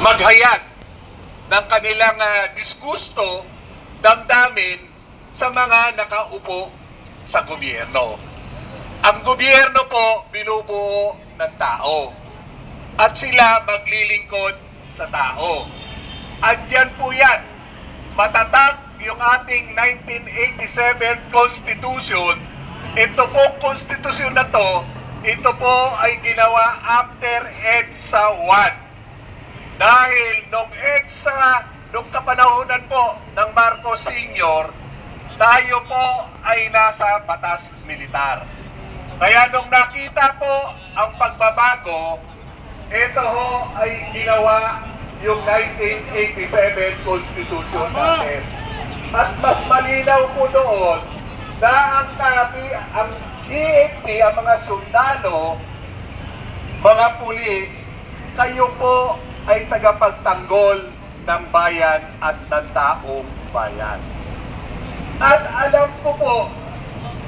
maghayag ng kanilang disgusto, damdamin sa mga nakaupo sa gobyerno. Ang gobyerno po binubuo ng tao at sila maglilingkod sa tao. At yan po yan, matatag yung ating 1987 Constitution. Ito pong konstitusyon na to, ito po ay ginawa after EDSA 1. Dahil nung kapanahonan po ng Marcos Sr., tayo po ay nasa batas militar. Kaya nung nakita po ang pagbabago, ito ho ay ginawa yung 1987 Constitution natin. At mas malinaw po doon na ang EFP, ang mga sundalo, mga pulis, kayo po ay tagapagtanggol ng bayan at ng taong bayan. At alam ko po,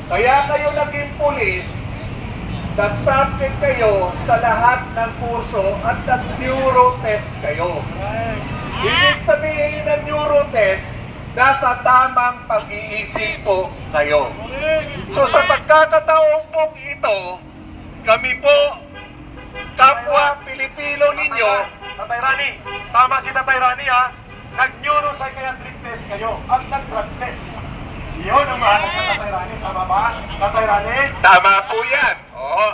kaya kayo naging pulis, nag-subject kayo sa lahat ng kurso at nag-neuro test kayo. Ibig sabihin ng neuro test, nasa tamang pag-iisip po kayo. So sa pagkakataong po ito, kami po, kapwa Pilipino ninyo. Tatay Rani, tama si Tatay Rani ha. Nag-neuropsychiatric test kayo at nag-drug test. Yun ang mahalaga, Tatay Rani. Tama ba? Tatay Rani? Tama po yan. Oo.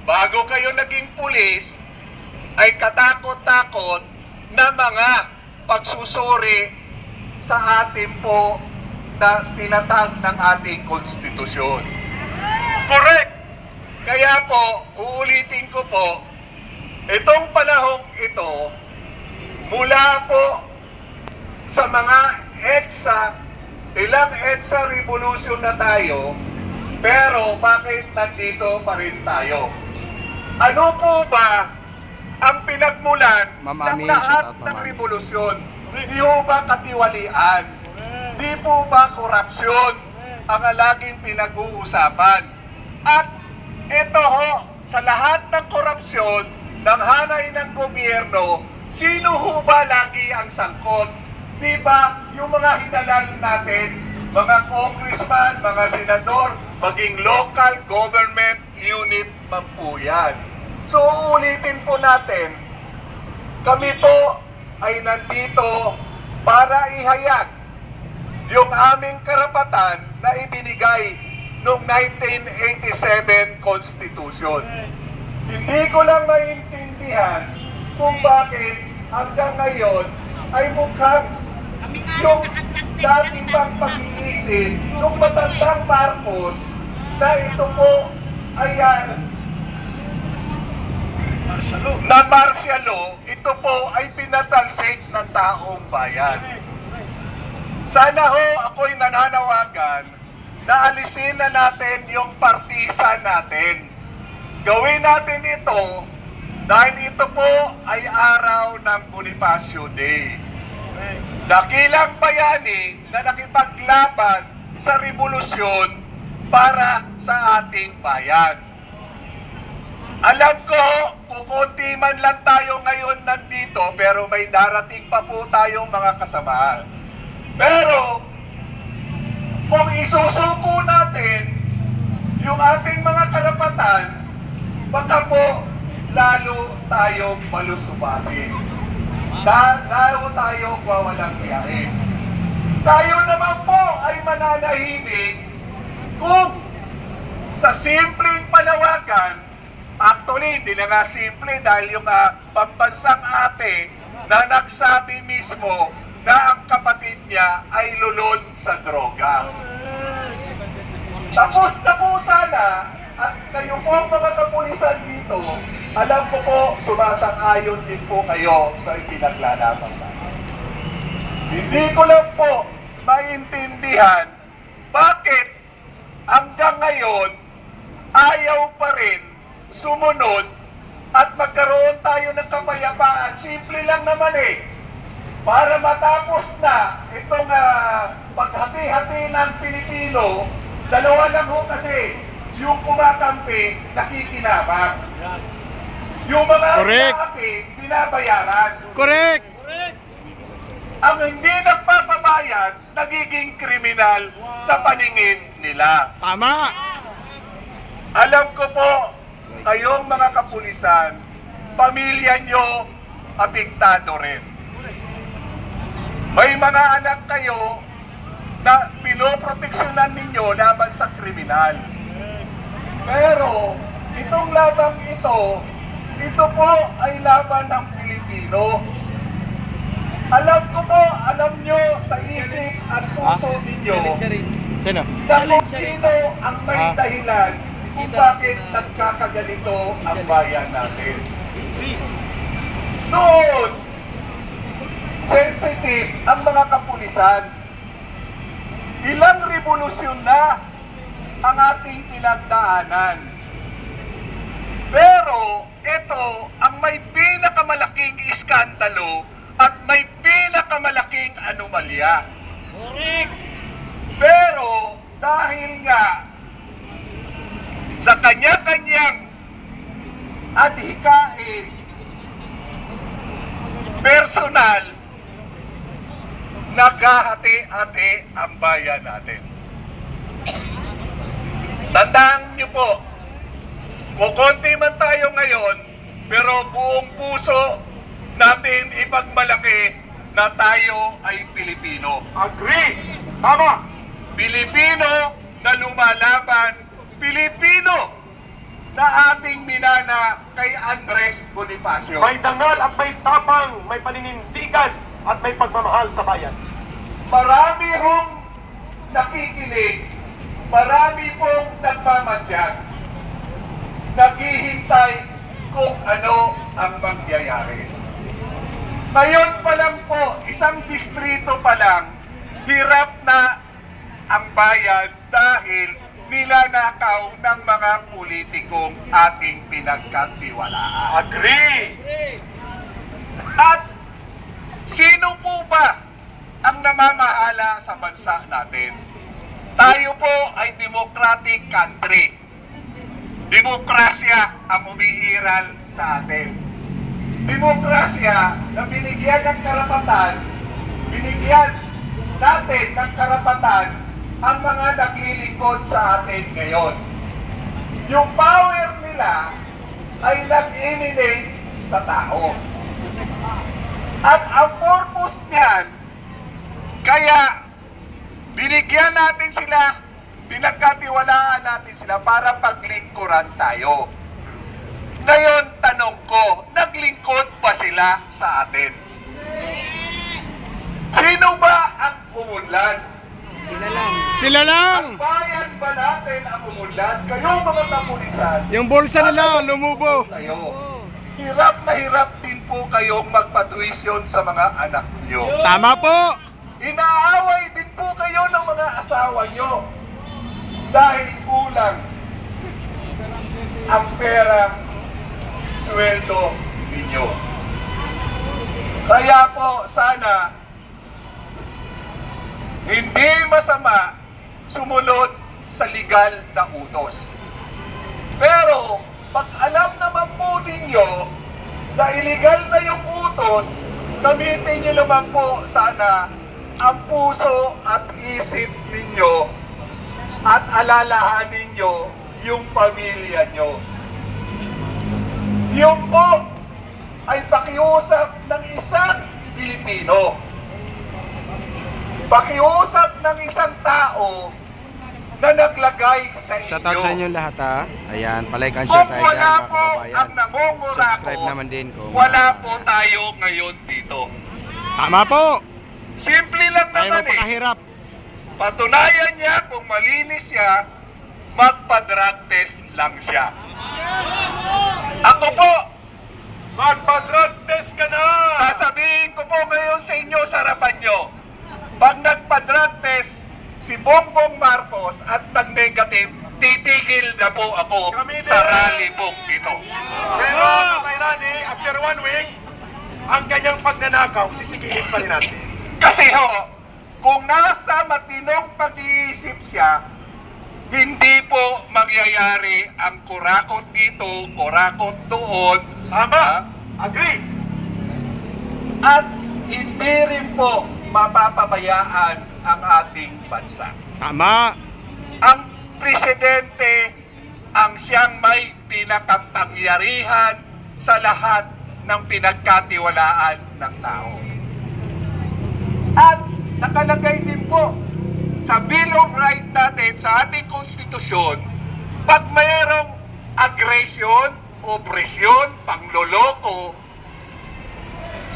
Bago kayo naging pulis, ay katakot-takot na mga pagsusuri sa atin po na tinatag ng ating konstitusyon. Correct! Kaya po, uulitin ko po, itong panahong ito, mula po sa mga EDSA, ilang EDSA revolution na tayo, pero bakit nandito pa rin tayo? Ano po ba ang pinagmulan ng lahat ng revolusyon? Di po ba katiwalian? Di po ba korupsyon ang laging pinag-uusapan? At ito ho, sa lahat ng korupsyon, ng hanay ng gobyerno, sino ho ba lagi ang sangkot? Di ba yung mga hinalal natin, mga congressman, mga senador, maging local government unit man po yan. So ulitin po natin, kami po ay nandito para ihayag yung aming karapatan na ibinigay noong 1987 Constitution. Hindi ko lang maintindihan kung bakit hanggang ngayon ay mukhang yung dating pang pag-iisip ng matandang Marcos na ito po ay na martial law, ito po ay pinatalsik ng taong bayan. Sana ho ako'y nananawagan na alisin na natin yung partisan natin. Gawin natin ito dahil ito po ay araw ng Bonifacio Day. Dakilang bayani na nakipaglaban sa revolusyon para sa ating bayan. Alam ko, kukunti man lang tayo ngayon nandito, pero may darating pa po tayong mga kasamahan. Pero, kung isusuko natin yung ating mga karapatan, baka po lalo tayong malusubasin. Lalo tayong wawalang biyahe. Tayo naman po ay mananahimik kung sa simpleng panawagan. Actually, hindi na nga simple dahil yung pambansang ate na nagsabi mismo na ang kapatid niya ay lulol sa droga. Tapos na po sana, at kayo po mga kapulisan dito, alam ko po sumasang-ayon din po kayo sa ipinaglalaban natin. Hindi ko lang po maintindihan bakit hanggang ngayon ayaw pa rin sumunod at magkaroon tayo ng kapayapaan. Simple lang naman eh. Para matapos na itong paghati-hati ng Pilipino, dalawa lang ho kasi yung kumakampi nakikinabang. Yung mga Correct. akin, binabayaran. Correct! Ang hindi nagpapabayad, nagiging kriminal sa paningin nila. Tama! Alam ko po, kayong mga kapulisan, pamilya nyo, apektado rin. May mga anak kayo na pinoproteksyonan ninyo laban sa kriminal. Pero, itong labang ito po ay laban ng Pilipino. Alam ko po, alam nyo sa isip at puso ninyo Sino? na kung sino ang may dahilan kung bakit nagkakaganito ang bayan natin. Noon, sensitive ang mga kapulisan. Ilang revolusyon na ang ating pinagdaanan. Pero ito ang may pinakamalaking iskandalo at may pinakamalaking anomalya. Pero dahil nga sa kanya-kanyang adhikain personal, naghahati-hati ang bayan natin. Tandaan niyo po, kukunti man tayo ngayon, pero buong puso natin ipagmalaki na tayo ay Pilipino. Agree! Tama! Pilipino na lumalaban, Pilipino na ating minana kay Andres Bonifacio. May dangal at may tapang, may paninindigan at may pagmamahal sa bayan. Marami hong nakikinig, marami pong nagmamadyag, naghihintay kung ano ang mangyayari. Ngayon pa lang po, isang distrito pa lang, hirap na ang bayan dahil nilanakaw ng mga politikong ating pinagkatiwalaan. Agree! At sino po ba ang namamahala sa bansa natin? Tayo po ay democratic country. Demokrasya ang umiiral sa atin. Demokrasya na binigyan ng karapatan, binigyan natin ng karapatan ang mga naglilingkod sa atin ngayon. Yung power nila ay nag-emanate sa tao. At ang purpose niyan, kaya binigyan natin sila, pinagkatiwalaan natin sila para paglingkuran tayo. Ngayon, tanong ko, naglingkod ba sila sa atin? Sino ba ang umunlad? Sila lang! Bayan ba natin ang umunlad? Kayo mga kapulisan, Yung bulsa nila, lumubo. kayo. Hirap na hirap din po kayong magpatuisyon sa mga anak nyo. Tama po! Inaaway din po kayo ng mga asawa nyo dahil kulang ang perang sweldo ninyo. Kaya po sana hindi masama sumunod sa legal na utos. Pero pag alam naman po ninyo na illegal na yung utos, gamitin nyo naman po sana ang puso at isip ninyo at alalahanin nyo yung pamilya nyo. Yung po ay pakiusap ng isang Pilipino. Pakiusap ng isang tao na naglagay sa inyo. Shoutout sa inyo lahat ha. Ayan, palike and share Kung tayo wala dyan mga po ang kababayan. nangungurako, Subscribe naman din kung wala po tayo ngayon dito. Tama po! Simple lang Tayo naman eh. mapakahirap. Patunayan niya kung malinis siya, magpa-drug test lang siya. Ako po, Magpa-drug test ka na! sasabihin ko po ngayon sa inyo sa harapan nyo, pag nagpa-drug test si Bongbong Marcos at nag-negative, titigil na po ako Kami sa din. rally book ito. Pero, Tatay Rani, after 1 week, ang kanyang pagnanakaw, sisigilin pa rin natin. Kasi ho, kung nasa matinong pag-iisip siya, hindi po mangyayari ang kurakot dito, kurakot doon. Tama. Agree. At hindi rin po mapapabayaan ang ating bansa. Tama. Ang presidente ang siyang may pinakapangyarihan sa lahat ng pinagkatiwalaan ng tao. At nakalagay din po sa Bill of Rights natin sa ating konstitusyon, pag mayroong aggression, opresyon, pangloloko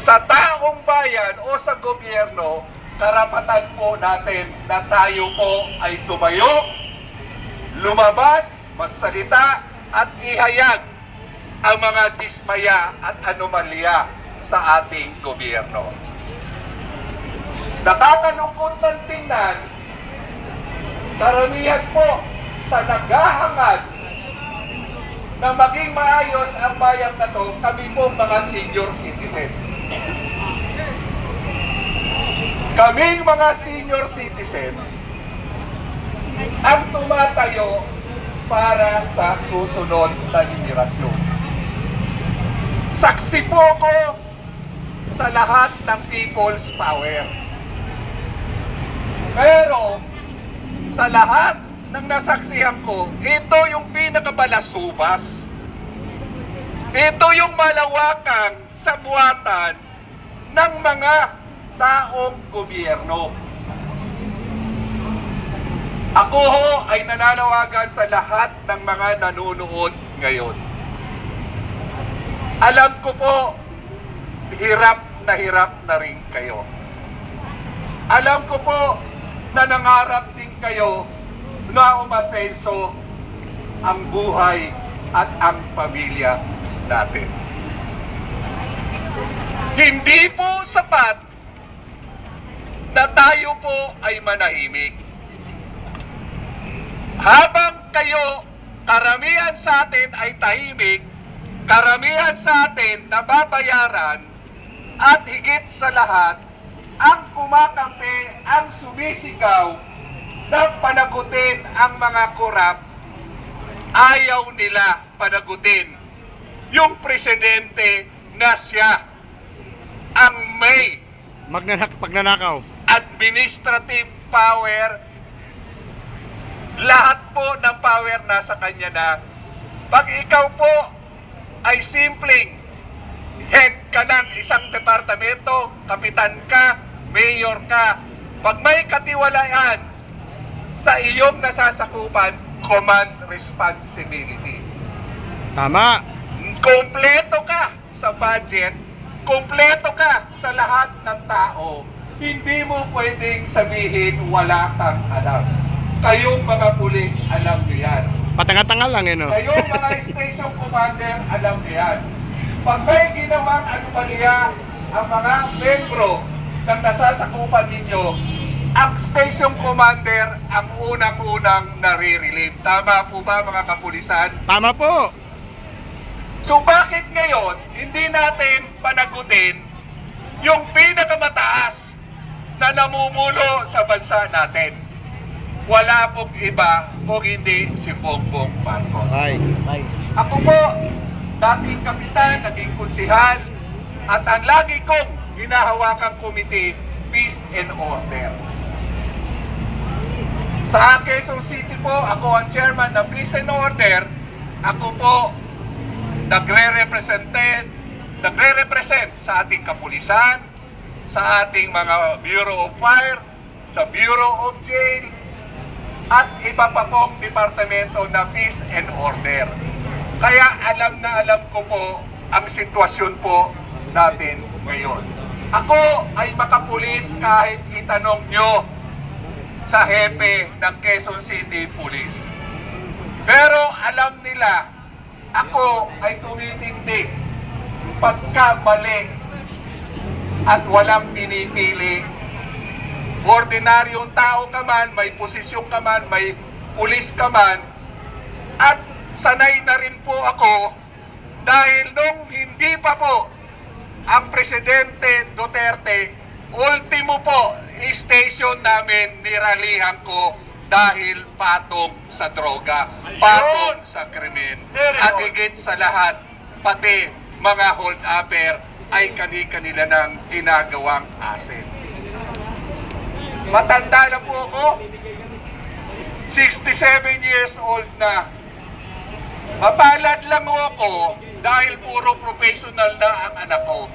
sa taong bayan o sa gobyerno, karapatan po natin na tayo po ay tumayo, lumabas, magsalita at ihayag ang mga dismaya at anomalya sa ating gobyerno. Nakakalungkot ng tingnan, karamihan po sa naghahangad na maging maayos ang bayan na to, kami po mga senior citizen. Kaming mga senior citizen ang tumatayo para sa susunod na henerasyon. Saksi po ko sa lahat ng people's power. Pero sa lahat ng nasaksihan ko, ito yung pinakabalasubas. Ito yung malawakang sabuatan ng mga taong gobyerno. Ako ho ay nananawagan sa lahat ng mga nanonood ngayon. Alam ko po, hirap na rin kayo. Alam ko po na nangarap din kayo na umasenso ang buhay at ang pamilya natin. Hindi po sapat na tayo po ay manahimik. Habang kayo, karamihan sa atin ay tahimik, karamihan sa atin nababayaran, at higit sa lahat, ang kumakampi, ang sumisigaw, na panagutin ang mga korap, ayaw nila panagutin yung presidente na siya ang may Pagnanakaw. administrative power. Lahat po ng power nasa kanya na. Pag ikaw po ay simpleng head ka ng isang departamento, kapitan ka, mayor ka, pag may katiwalaan sa iyong nasasakupan, command responsibility. Tama. Kompleto ka sa budget, kompleto ka sa lahat ng tao, hindi mo pwedeng sabihin wala kang alam. Kayong mga pulis, alam nyo yan. Patanga-tanga lang no? Kayong mga station commander, alam nyo yan. Pag may ginawang anomalya ang mga membro ng nasasakupan ninyo, ang station commander ang unang-unang nare-relieve. Tama po ba mga kapulisan? Tama po. So bakit ngayon hindi natin panagutin yung pinakamataas na namumulo sa bansa natin? Wala pong iba kung hindi si Bongbong Marcos. Ay. Ako po, dating kapitan, naging konsihal, at ang lagi kong hinahawakang komite, Peace and Order. Sa Quezon City po, ako ang chairman ng Peace and Order. Ako po nagre-represent sa ating kapulisan, sa ating mga Bureau of Fire, sa Bureau of Jail, at iba pa pong departamento na Peace and Order. Kaya alam na alam ko po ang sitwasyon po natin ngayon. Ako ay makapulis kahit itanong nyo sa hepe ng Quezon City Police. Pero alam nila, ako ay tumitindig pagka mali at walang pinipili. Ordinaryong tao ka man, may posisyon ka man, may pulis ka man, at sanay na rin po ako dahil nung hindi pa po ang Presidente Duterte, ultimo po station namin niralihan ko dahil patong sa droga, patong sa krimen, at higit sa lahat, pati mga hold-upper ay kani-kanila ng ginagawang asset. Matanda na po ako, 67 years old na. Mapalad lang ako dahil puro professional na ang anak ko.